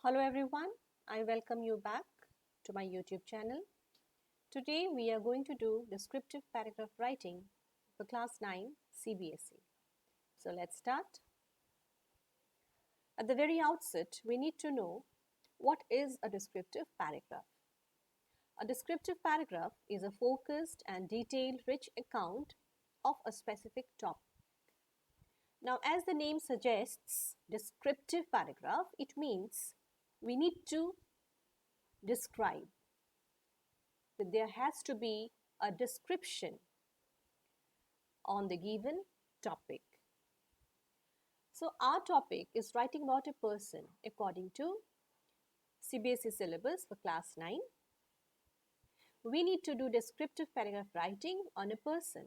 Hello everyone, I welcome you back to my YouTube channel. Today we are going to do descriptive paragraph writing for class 9 CBSE. So let's start. At the very outset, we need to know what is a descriptive paragraph. A descriptive paragraph is a focused and detail-rich account of a specific topic. Now, as the name suggests, descriptive paragraph, it means we need to describe. That there has to be a description on the given topic. So our topic is writing about a person according to CBSE syllabus for class 9. We need to do descriptive paragraph writing on a person.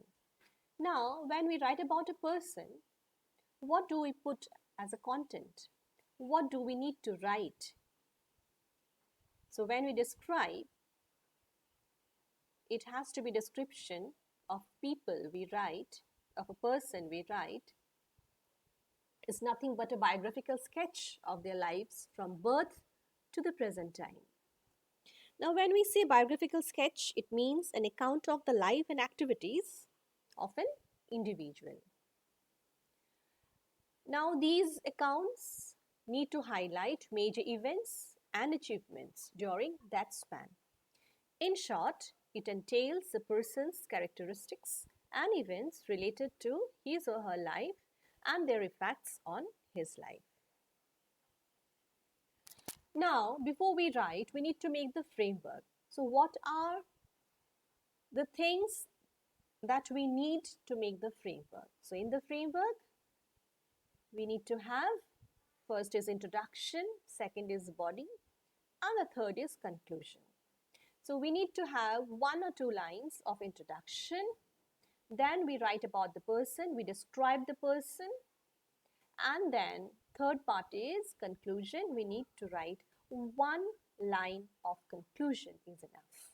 Now, when we write about a person, what do we put as a content? What do we need to write? So when we describe, it has to be description of people we write, of a person we write. Is nothing but a biographical sketch of their lives from birth to the present time. Now, when we say biographical sketch, it means an account of the life and activities of an individual. Now, these accounts need to highlight major events and achievements during that span. In short, it entails a person's characteristics and events related to his or her life and their effects on his life. Now, before we write, we need to make the framework. So what are the things that we need to make the framework? So in the framework, we need to have, first is introduction, second is body, and the third is conclusion. So we need to have 1 or 2 lines of introduction. Then we write about the person, we describe the person, and then third part is conclusion. We need to write 1 line of conclusion is enough.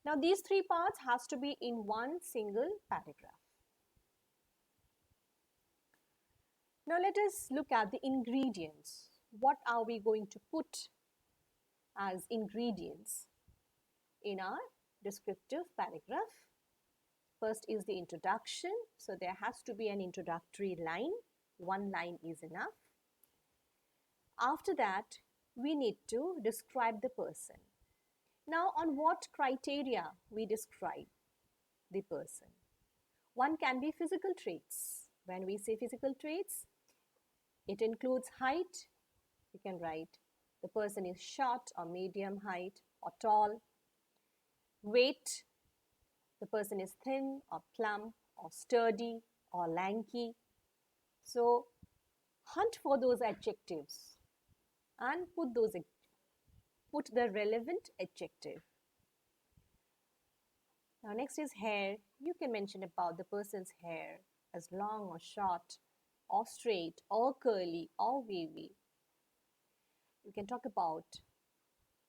Now these 3 parts has to be in one single paragraph. Now let us look at the ingredients. What are we going to put as ingredients in our descriptive paragraph? First is the introduction. So there has to be an introductory line. 1 line is enough. After that, we need to describe the person. Now, on what criteria we describe the person? One can be physical traits. When we say physical traits, it includes height. You can write the person is short or medium height or tall. Weight, the person is thin or plump or sturdy or lanky. So hunt for those adjectives and put the relevant adjective. Now next is hair. You can mention about the person's hair as long or short or straight or curly or wavy. You can talk about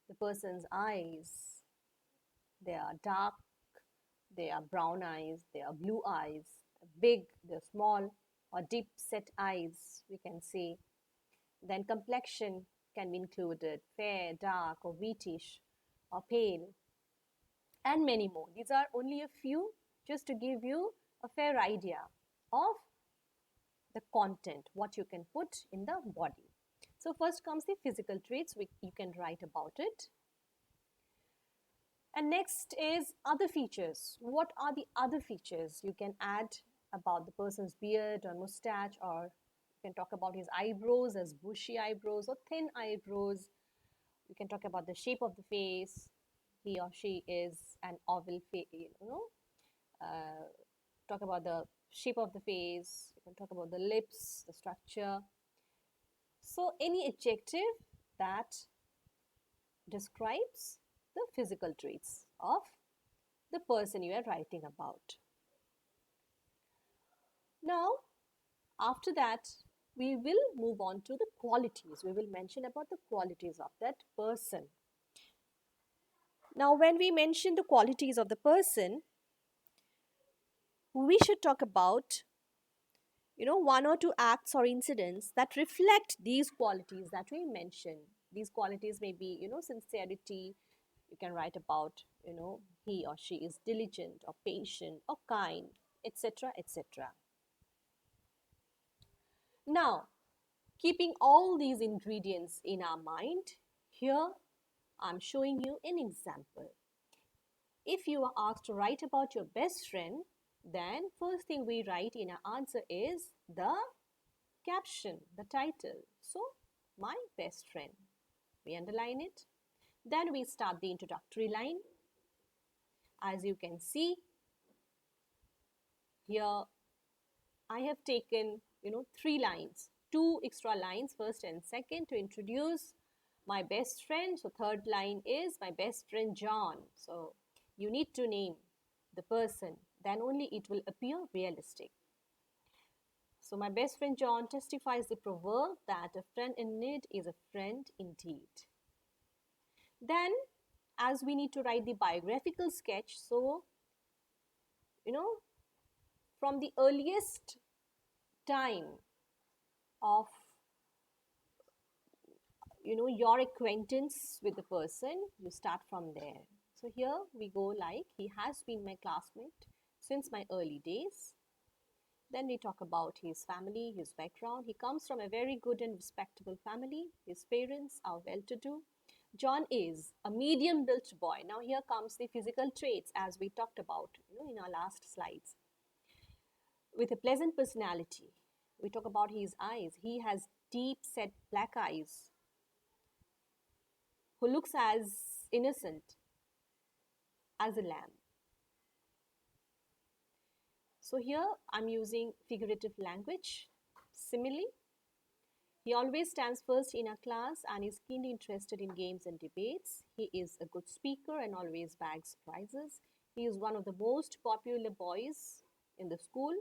the person's eyes. They are dark, they are brown eyes, they are blue eyes, big, they're small or deep set eyes, we can say. Then complexion can be included, fair, dark or wheatish or pale, and many more. These are only a few just to give you a fair idea of the content, what you can put in the body. So first comes the physical traits, you can write about it. And next is other features. What are the other features you can add about the person's beard or mustache, or you can talk about his eyebrows as bushy eyebrows or thin eyebrows. You can talk about the shape of the face. He or she is an oval face, talk about the shape of the face. You can talk about the lips, the structure. So any adjective that describes the physical traits of the person you are writing about. Now, after that, we will move on to the qualities. We will mention about the qualities of that person. Now, when we mention the qualities of the person, we should talk about, one or two acts or incidents that reflect these qualities that we mentioned. These qualities may be, sincerity. You can write about, he or she is diligent or patient or kind, etc., etc. Now, keeping all these ingredients in our mind, here I'm showing you an example. If you are asked to write about your best friend, then first thing we write in our answer is the caption, the title. So, my best friend. We underline it. Then we start the introductory line. As you can see, here I have taken, 3 lines, 2 extra lines, first and second, to introduce my best friend. So third line is my best friend John. So you need to name the person, then only it will appear realistic. So my best friend John testifies the proverb that a friend in need is a friend indeed. Then, as we need to write the biographical sketch, so, from the earliest time of, your acquaintance with the person, you start from there. So here we go like, he has been my classmate since my early days. Then we talk about his family, his background. He comes from a very good and respectable family. His parents are well-to-do. John is a medium-built boy. Now here comes the physical traits as we talked about, in our last slides. With a pleasant personality. We talk about his eyes. He has deep-set black eyes, who looks as innocent as a lamb. So here I'm using figurative language, simile. He always stands first in a class and is keenly interested in games and debates. He is a good speaker and always bags prizes. He is one of the most popular boys in the school.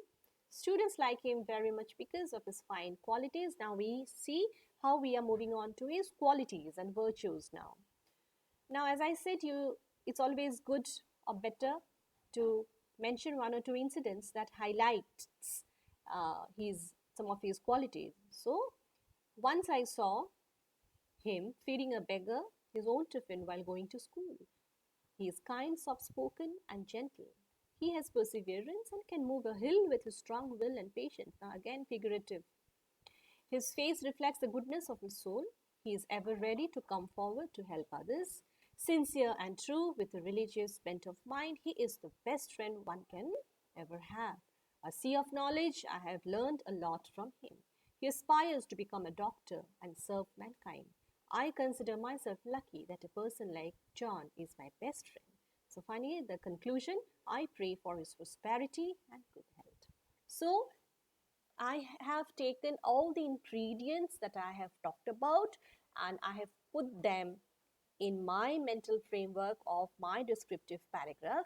Students like him very much because of his fine qualities. Now we see how we are moving on to his qualities and virtues now. Now, as I said, it's always good or better to mention 1 or 2 incidents that highlights some of his qualities. So, once I saw him feeding a beggar his own tiffin while going to school. He is kind, soft-spoken, and gentle. He has perseverance and can move a hill with his strong will and patience. Now, again, figurative. His face reflects the goodness of his soul. He is ever ready to come forward to help others. Sincere and true, with a religious bent of mind, he is the best friend one can ever have. A sea of knowledge, I have learned a lot from him. He aspires to become a doctor and serve mankind. I consider myself lucky that a person like John is my best friend. So finally, the conclusion, I pray for his prosperity and good health. So I have taken all the ingredients that I have talked about and I have put them in my mental framework of my descriptive paragraph,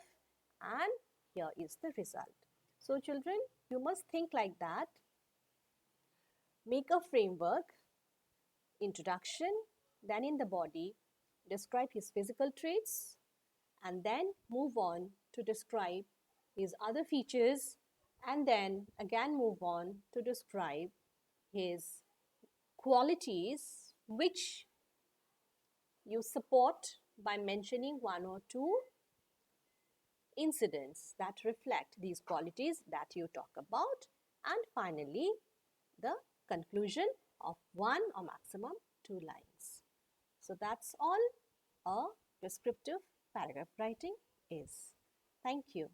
and here is the result. So children, you must think like that. Make a framework, introduction, then in the body, describe his physical traits, and then move on to describe his other features, and then again move on to describe his qualities, which you support by mentioning 1 or 2 incidents that reflect these qualities that you talk about, and finally the conclusion of 1 or maximum 2 lines. So that's all a descriptive paragraph writing is. Thank you.